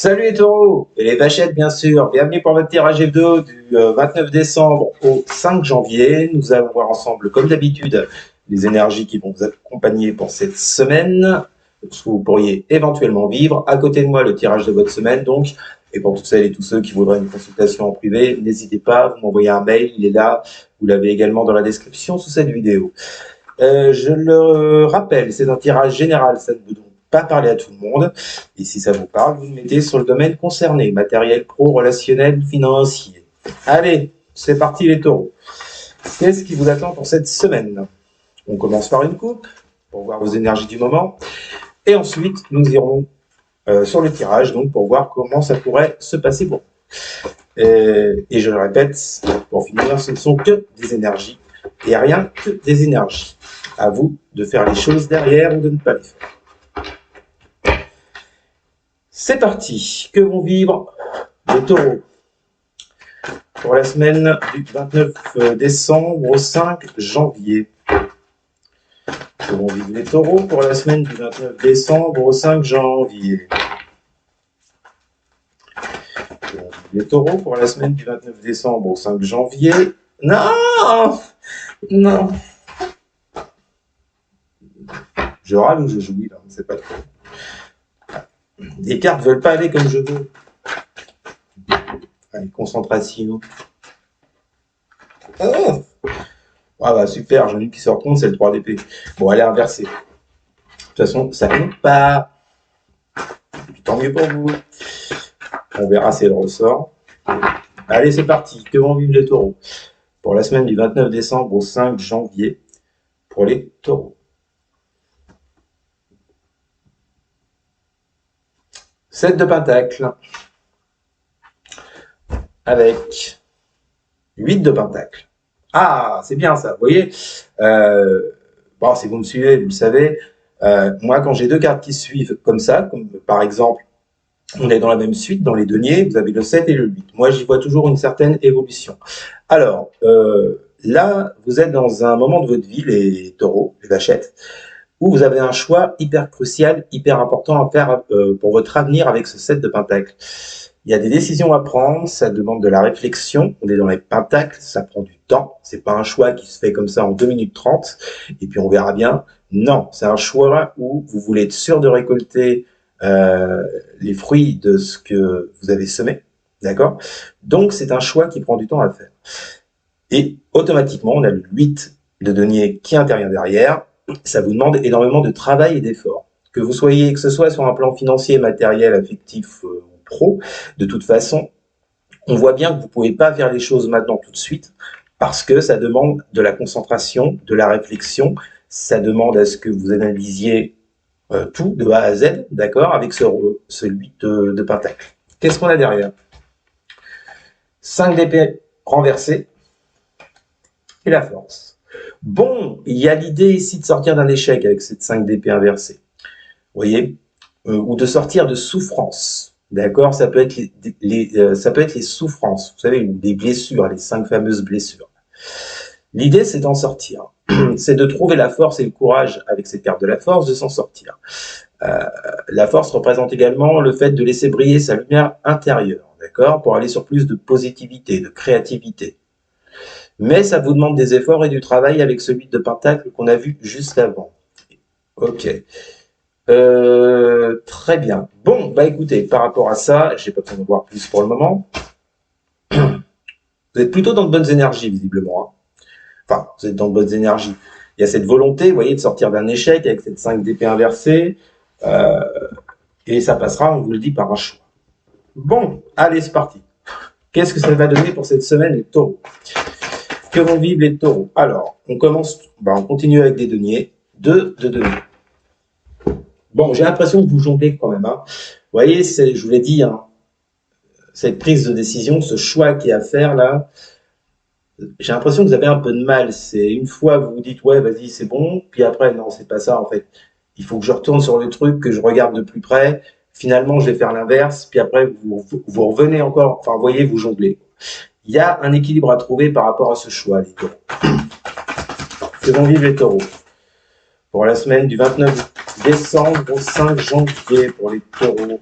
Salut les taureaux et les vachettes bien sûr, bienvenue pour votre tirage hebdo du 29 décembre au 5 janvier. Nous allons voir ensemble comme d'habitude les énergies qui vont vous accompagner pour cette semaine, ce que vous pourriez éventuellement vivre. À côté de moi le tirage de votre semaine donc, et pour toutes celles et tous ceux qui voudraient une consultation en privé, n'hésitez pas, vous m'envoyez un mail, il est là, vous l'avez également dans la description sous cette vidéo. Je le rappelle, c'est un tirage général, ça ne veut donc pas parler à tout le monde. Et si ça vous parle, vous le mettez sur le domaine concerné, matériel, pro, relationnel, financier. Allez, c'est parti les taureaux. Qu'est-ce qui vous attend pour cette semaine? On commence par une coupe, pour voir vos énergies du moment. Et ensuite, nous irons sur le tirage, donc pour voir comment ça pourrait se passer pour vous. Et je le répète, pour finir, ce ne sont que des énergies et rien que des énergies. À vous de faire les choses derrière ou de ne pas les faire. C'est parti. Que vont vivre les taureaux pour la semaine du 29 décembre au 5 janvier? Que vont vivre les taureaux pour la semaine du 29 décembre au 5 janvier? Que vont vivre les taureaux pour la semaine du 29 décembre au 5 janvier? Non! Non! Je râle ou je jouis, là, on ne sait pas trop. Les cartes ne veulent pas aller comme je veux. Allez, concentration. Oh, ah bah super, j'en ai qui sort compte, c'est le 3 d'épée. Bon, elle est inversée. De toute façon, ça compte pas. Tant mieux pour vous. On verra si elle ressort. Allez, c'est parti. Que vont vivre les taureaux pour la semaine du 29 décembre au 5 janvier pour les taureaux? 7 de pentacles avec 8 de pentacles. Ah, c'est bien ça, vous voyez. Bon, si vous me suivez, vous le savez. Moi, quand j'ai deux cartes qui suivent comme ça, comme par exemple, on est dans la même suite, dans les deniers, vous avez le 7 et le 8. Moi, j'y vois toujours une certaine évolution. Alors, là, vous êtes dans un moment de votre vie, les taureaux, les vachettes, où vous avez un choix hyper crucial, hyper important à faire pour votre avenir avec ce 7 de pentacles. Il y a des décisions à prendre, ça demande de la réflexion, on est dans les pentacles, ça prend du temps, c'est pas un choix qui se fait comme ça en 2 minutes 30, et puis on verra bien. Non, c'est un choix où vous voulez être sûr de récolter les fruits de ce que vous avez semé, d'accord? Donc c'est un choix qui prend du temps à faire. Et automatiquement, on a le 8 de denier qui intervient derrière, ça vous demande énormément de travail et d'effort. Que vous soyez, que ce soit sur un plan financier, matériel, affectif ou pro, de toute façon, on voit bien que vous ne pouvez pas faire les choses maintenant tout de suite parce que ça demande de la concentration, de la réflexion, ça demande à ce que vous analysiez tout de A à Z, d'accord, avec ce 8 de pentacle. Qu'est-ce qu'on a derrière? 5 d'épée renversé et la force. Bon, il y a l'idée ici de sortir d'un échec avec cette 5 d'épée inversée. Vous voyez, ou de sortir de souffrance. D'accord, ça peut être ça peut être les souffrances, vous savez, ou des blessures, les 5 fameuses blessures. L'idée, c'est d'en sortir. C'est de trouver la force et le courage avec cette carte de la force de s'en sortir. La force représente également le fait de laisser briller sa lumière intérieure, d'accord, pour aller sur plus de positivité, de créativité. Mais ça vous demande des efforts et du travail avec ce 8 de pentacle qu'on a vu juste avant. Ok. Très bien. Bon, bah écoutez, par rapport à ça, j'ai pas besoin de voir plus pour le moment. Vous êtes plutôt dans de bonnes énergies, visiblement. Hein. Enfin, vous êtes dans de bonnes énergies. Il y a cette volonté, vous voyez, de sortir d'un échec avec cette 5 d'épée inversée. Et ça passera, on vous le dit, par un choix. Bon, allez, c'est parti. Qu'est-ce que ça va donner pour cette semaine, les taureaux? Que vont vivre les taureaux? Alors, on commence, on continue avec des deniers. 2 de deniers. Bon, j'ai l'impression que vous jonglez quand même. Hein. Vous voyez, je vous l'ai dit, hein, cette prise de décision, ce choix qu'il y a à faire là, j'ai l'impression que vous avez un peu de mal. C'est une fois vous vous dites ouais, vas-y, c'est bon, puis après non, c'est pas ça en fait. Il faut que je retourne sur le truc, que je regarde de plus près. Finalement, je vais faire l'inverse, puis après vous revenez encore. Enfin, vous voyez, vous jonglez. Il y a un équilibre à trouver par rapport à ce choix, les taureaux. Que vont vivre les taureaux pour la semaine du 29 décembre au 5 janvier pour les taureaux.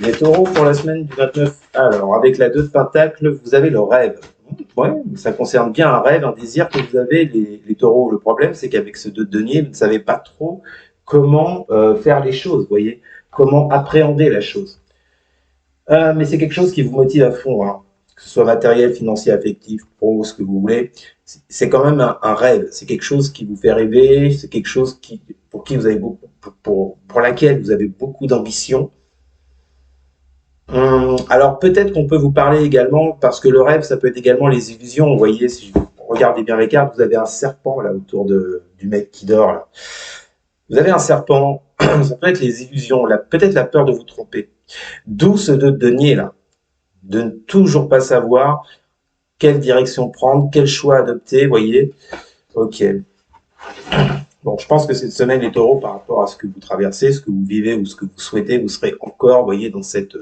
Les taureaux pour la semaine du 29. Alors, avec la 2 de Pentacle, vous avez le rêve. Ouais, ça concerne bien un rêve, un désir que vous avez, les taureaux. Le problème, c'est qu'avec ce 2 de denier, vous ne savez pas trop comment faire les choses, vous voyez, comment appréhender la chose. Mais c'est quelque chose qui vous motive à fond, hein. Que ce soit matériel, financier, affectif, pro, ce que vous voulez. C'est quand même un rêve. C'est quelque chose qui vous fait rêver. C'est quelque chose pour qui vous avez beaucoup, pour laquelle vous avez beaucoup d'ambition. Alors peut-être qu'on peut vous parler également, parce que le rêve, ça peut être également les illusions. Vous voyez, si vous regardez bien les cartes, vous avez un serpent là autour du mec qui dort là. Vous avez un serpent, ça peut être les illusions, peut-être la peur de vous tromper. D'où ce 2 de denier là, de ne toujours pas savoir quelle direction prendre, quel choix adopter, vous voyez. Ok. Bon, je pense que cette semaine, les taureaux, par rapport à ce que vous traversez, ce que vous vivez ou ce que vous souhaitez, vous serez encore, vous voyez, dans cet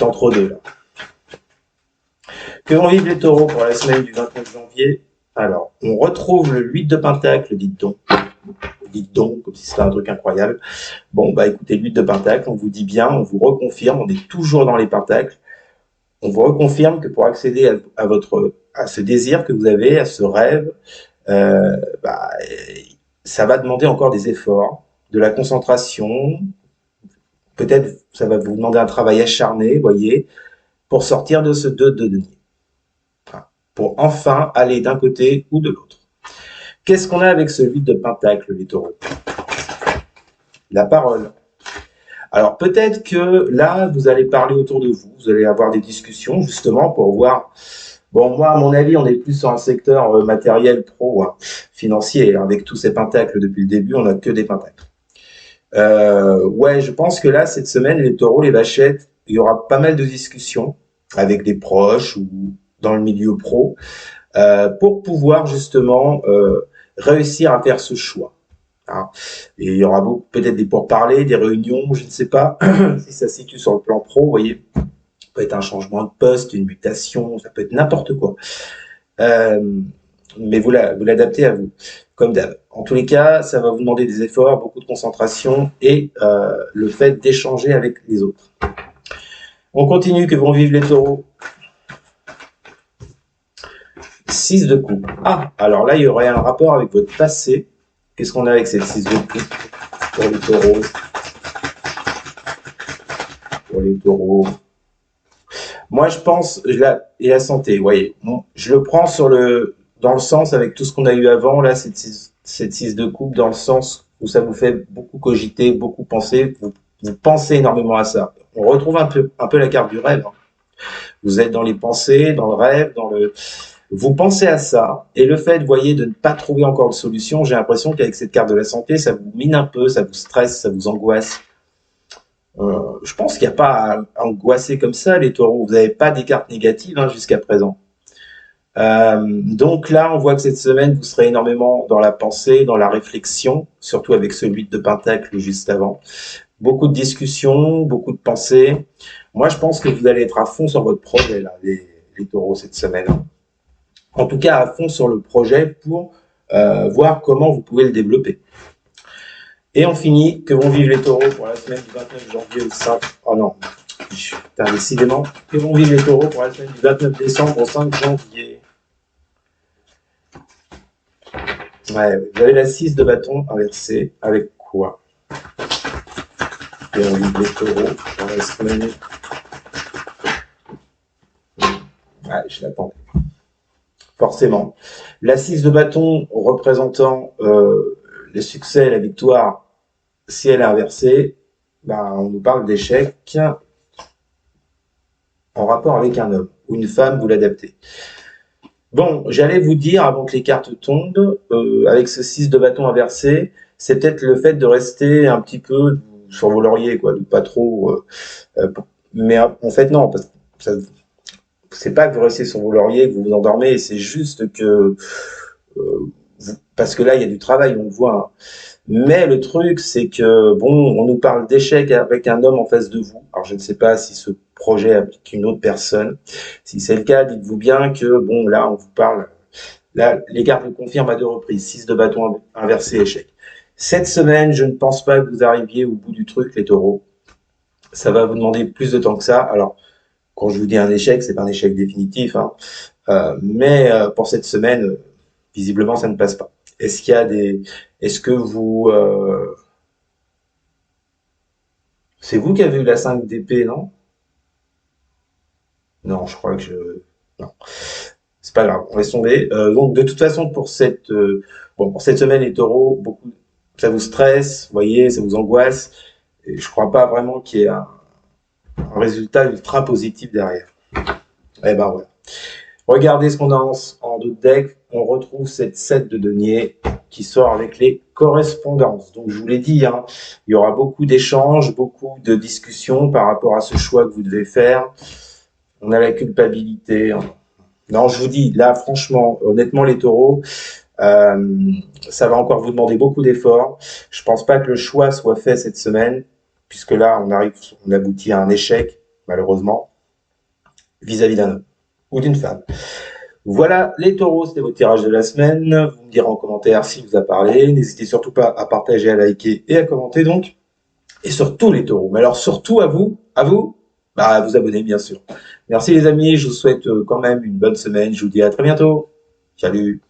entre-deux là. Que vont vivre les taureaux pour la semaine du 29 janvier? Alors, on retrouve le 8 de Pentacle, dites donc. Dites donc, comme si c'était un truc incroyable. Bon, bah écoutez, le 8 de Pentacle, on vous dit bien, on vous reconfirme, on est toujours dans les Pentacles. On vous reconfirme que pour accéder à ce désir que vous avez, à ce rêve, ça va demander encore des efforts, de la concentration. Peut-être ça va vous demander un travail acharné, voyez, pour sortir de ce 2 de denier. Pour enfin aller d'un côté ou de l'autre. Qu'est-ce qu'on a avec ce 8 de Pentacle, les taureaux? La parole. Alors peut-être que là, vous allez parler autour de vous, vous allez avoir des discussions justement pour voir. Bon, moi, à mon avis, on est plus sur un secteur matériel, pro, financier. Avec tous ces pentacles depuis le début, on n'a que des pentacles. Ouais, je pense que là, cette semaine, les taureaux, les vachettes, il y aura pas mal de discussions avec des proches ou dans le milieu pro pour pouvoir justement réussir à faire ce choix. Hein. Et il y aura peut-être des pourparlers, des réunions, je ne sais pas si ça se situe sur le plan pro, vous voyez. Ça peut être un changement de poste, une mutation, ça peut être n'importe quoi. Mais vous l'adaptez à vous, comme d'hab. En tous les cas, ça va vous demander des efforts, beaucoup de concentration et le fait d'échanger avec les autres. On continue, que vont vivre les taureaux. 6 de coupe. Ah, alors là, il y aurait un rapport avec votre passé. Qu'est-ce qu'on a avec cette 6 de coupe pour les taureaux? Pour les taureaux. Moi, je pense, et la santé, vous voyez. Bon, je le prends dans le sens avec tout ce qu'on a eu avant, là, cette 6 de coupe, dans le sens où ça vous fait beaucoup cogiter, beaucoup penser. Vous pensez énormément à ça. On retrouve un peu la carte du rêve. Hein. Vous êtes dans les pensées, dans le rêve, vous pensez à ça, et le fait, vous voyez, de ne pas trouver encore de solution, j'ai l'impression qu'avec cette carte de la santé, ça vous mine un peu, ça vous stresse, ça vous angoisse. Je pense qu'il n'y a pas à angoisser comme ça, les taureaux. Vous n'avez pas des cartes négatives jusqu'à présent. Donc là, on voit que cette semaine, vous serez énormément dans la pensée, dans la réflexion, surtout avec ce 8 de Pentacle juste avant. Beaucoup de discussions, beaucoup de pensées. Moi, je pense que vous allez être à fond sur votre projet, là, les taureaux, cette semaine. En tout cas, à fond sur le projet pour voir comment vous pouvez le développer. Et on finit, que vont vivre les taureaux pour la semaine du 29 janvier au 5... Oh non, putain, décidément. Que vont vivre les taureaux pour la semaine du 29 décembre au 5 janvier. Ouais, vous avez la 6 de bâton inversée. Avec quoi? Que vont vivre les taureaux pour la semaine... Ouais, je l'attendais. Forcément. La 6 de bâton représentant le succès, la victoire, si elle est inversée, on nous parle d'échec en rapport avec un homme ou une femme, vous l'adaptez. Bon, j'allais vous dire, avant que les cartes tombent, avec ce 6 de bâton inversé, c'est peut-être le fait de rester un petit peu sur vos lauriers, quoi, de pas trop... mais en fait, non, parce que c'est pas que vous restez sur vos lauriers, que vous vous endormez, c'est juste que... parce que là, il y a du travail, on le voit. Hein. Mais le truc, c'est que, bon, on nous parle d'échec avec un homme en face de vous. Alors, je ne sais pas si ce projet applique une autre personne. Si c'est le cas, dites-vous bien que, bon, là, on vous parle... Là, les cartes le confirment à 2 reprises. 6 de bâton inversé, échec. Cette semaine, je ne pense pas que vous arriviez au bout du truc, les taureaux. Ça va vous demander plus de temps que ça. Alors, quand je vous dis un échec, c'est pas un échec définitif, hein. Mais pour cette semaine, visiblement, ça ne passe pas. Est-ce qu'il y a des, est-ce que vous, c'est vous qui avez eu la 5 d'épée, non? Non, je crois que non. C'est pas grave, on laisse tomber. Donc, de toute façon, pour cette semaine, les taureaux, beaucoup, ça vous stresse, vous voyez, ça vous angoisse. Et je crois pas vraiment qu'il y ait un résultat ultra positif derrière. Eh ben voilà. Regardez ce qu'on a en dos de deck. On retrouve cette 7 de denier qui sort avec les correspondances. Donc je vous l'ai dit, hein, il y aura beaucoup d'échanges, beaucoup de discussions par rapport à ce choix que vous devez faire. On a la culpabilité, hein. Non, je vous dis, là, franchement, honnêtement, les taureaux, ça va encore vous demander beaucoup d'efforts. Je pense pas que le choix soit fait cette semaine, puisque là, on aboutit à un échec, malheureusement, vis-à-vis d'un homme ou d'une femme. Voilà, les taureaux, c'était votre tirage de la semaine. Vous me direz en commentaire si vous a parlé. N'hésitez surtout pas à partager, à liker et à commenter donc. Et surtout les taureaux. Mais alors surtout à vous, bah, à vous abonner bien sûr. Merci les amis, je vous souhaite quand même une bonne semaine. Je vous dis à très bientôt. Salut.